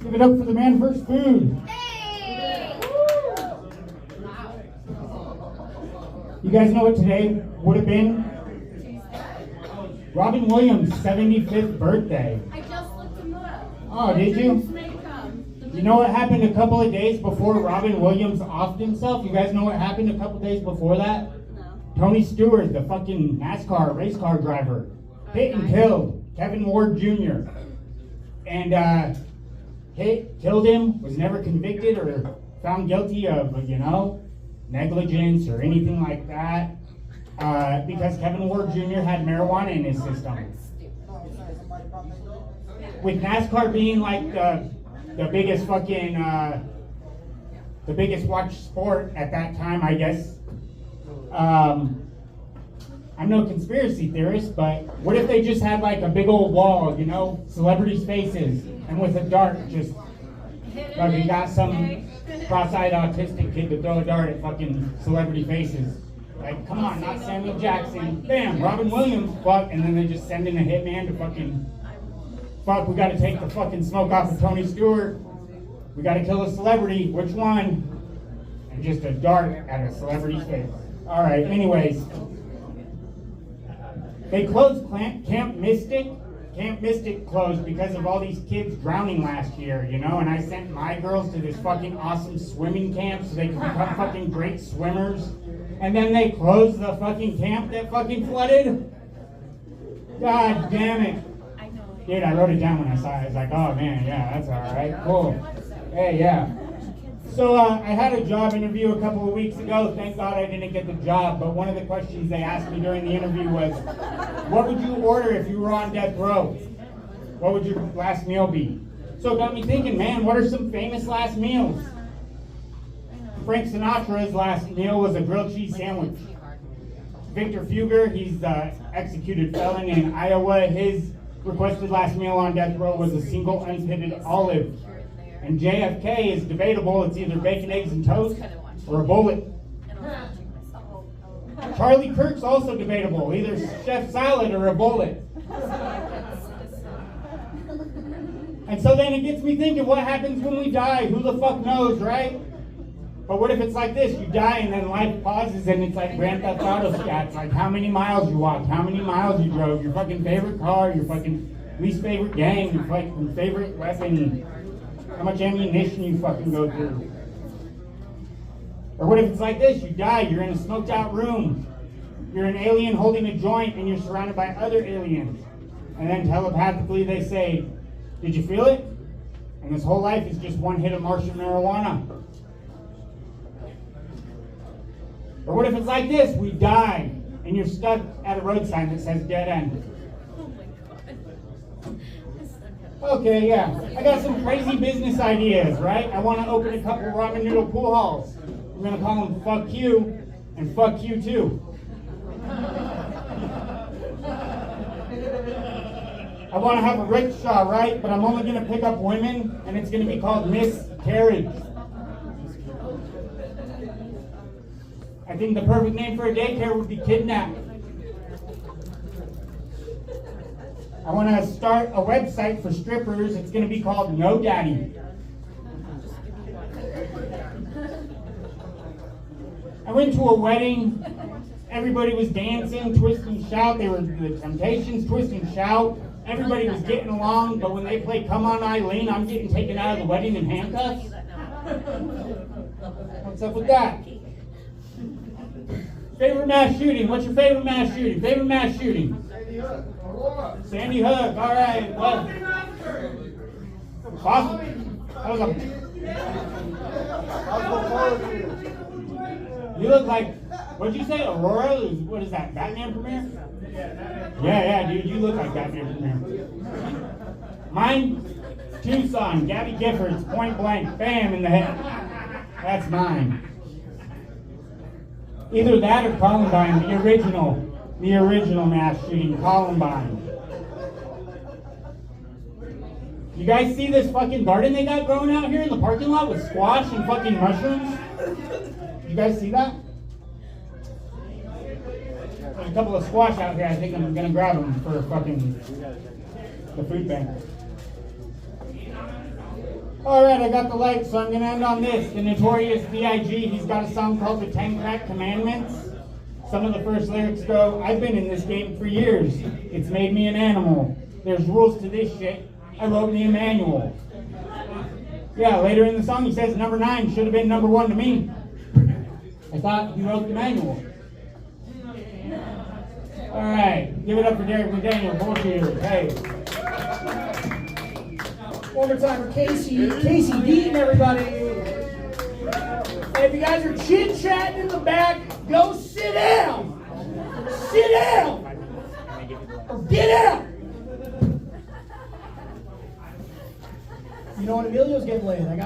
Give it up for the man first food. Hey! You guys know what today would have been? Robin Williams' 75th birthday. I just looked him up. Oh, did you? You know what happened a couple of days before Robin Williams offed himself? You guys know what happened a couple days before that? No. Tony Stewart, the fucking NASCAR race car driver, hit and killed Kevin Ward Jr. And killed him, was never convicted or found guilty of, negligence or anything like that. Because Kevin Ward Jr. had marijuana in his system. With NASCAR being like the biggest fucking, the biggest watched sport at that time, I guess. I'm no conspiracy theorist, but what if they just had like a big old wall, celebrities' faces, and with a dart just fucking got some cross-eyed autistic kid to throw a dart at fucking celebrity faces. Like, come on, not Samuel Jackson. Bam, Robin Williams, fuck, and then they just send in a hitman to fucking, fuck, we gotta take the fucking smoke off of Tony Stewart. We gotta kill a celebrity, which one? And just a dart at a celebrity's face. Alright, anyways. They closed Camp Mystic. Camp Mystic closed because of all these kids drowning last year, and I sent my girls to this fucking awesome swimming camp so they could become fucking great swimmers. And then they closed the fucking camp that fucking flooded. God damn it. Dude, I wrote it down when I saw it. I was like, oh man, yeah, that's alright, cool. Hey, yeah. So I had a job interview a couple of weeks ago. Thank God I didn't get the job, but one of the questions they asked me during the interview was, what would you order if you were on death row? What would your last meal be? So it got me thinking, man, what are some famous last meals? Frank Sinatra's last meal was a grilled cheese sandwich. Victor Fugger, he's the executed felon in Iowa. His requested last meal on death row was a single unpitted olive. And JFK is debatable. It's either bacon, eggs, and toast or a bullet. Charlie Kirk's also debatable. Either chef salad or a bullet. And so then it gets me thinking, what happens when we die? Who the fuck knows, right? But what if it's like this? You die and then life pauses and it's like Grand Theft Auto stats. Like how many miles you walked, how many miles you drove, your fucking favorite car, your fucking least favorite gang, your fucking favorite weapon, how much ammunition you fucking go through. Or what if it's like this? You die, you're in a smoked out room. You're an alien holding a joint and you're surrounded by other aliens. And then telepathically they say, did you feel it? And this whole life is just one hit of Martian marijuana. Or what if it's like this? We die and you're stuck at a road sign that says dead end. Okay, yeah. I got some crazy business ideas, right? I want to open a couple ramen noodle pool halls. I'm going to call them Fuck You and Fuck You Too. I want to have a rickshaw, right? But I'm only going to pick up women, and it's going to be called Miscarriage. I think the perfect name for a daycare would be Kidnap. I want to start a website for strippers. It's going to be called No Daddy. I went to a wedding. Everybody was dancing, twist and shout. They were the Temptations, twist and shout. Everybody was getting along, but when they play Come On Eileen, I'm getting taken out of the wedding in handcuffs. What's up with that? Favorite mass shooting? What's your favorite mass shooting? Favorite mass shooting? Sandy Hook. All right. Well, awesome. That was You look like, what'd you say, Aurora? What is that, Batman premiere? Yeah, dude, you look like Batman premiere. Mine, Tucson, Gabby Giffords, point blank, bam, in the head. That's mine. Either that or Columbine, the original mass shooting, Columbine. You guys see this fucking garden they got growing out here in the parking lot with squash and fucking mushrooms? You guys see that? There's a couple of squash out here. I think I'm gonna grab them for fucking the food bank. Alright, I got the light, so I'm gonna end on this. The Notorious B.I.G., he's got a song called The 10 Crack Commandments. Some of the first lyrics go, I've been in this game for years. It's made me an animal. There's rules to this shit. I wrote me a manual. Yeah, later in the song he says number 9 should have been number 1 to me. I thought he wrote the manual. Alright, give it up for Derek McDaniel, Bullshooters. Hey. One more time for Casey Deaton, everybody. Hey, if you guys are chit-chatting in the back, go sit down. Sit down. Or get out. You know what, Emilio's getting laid.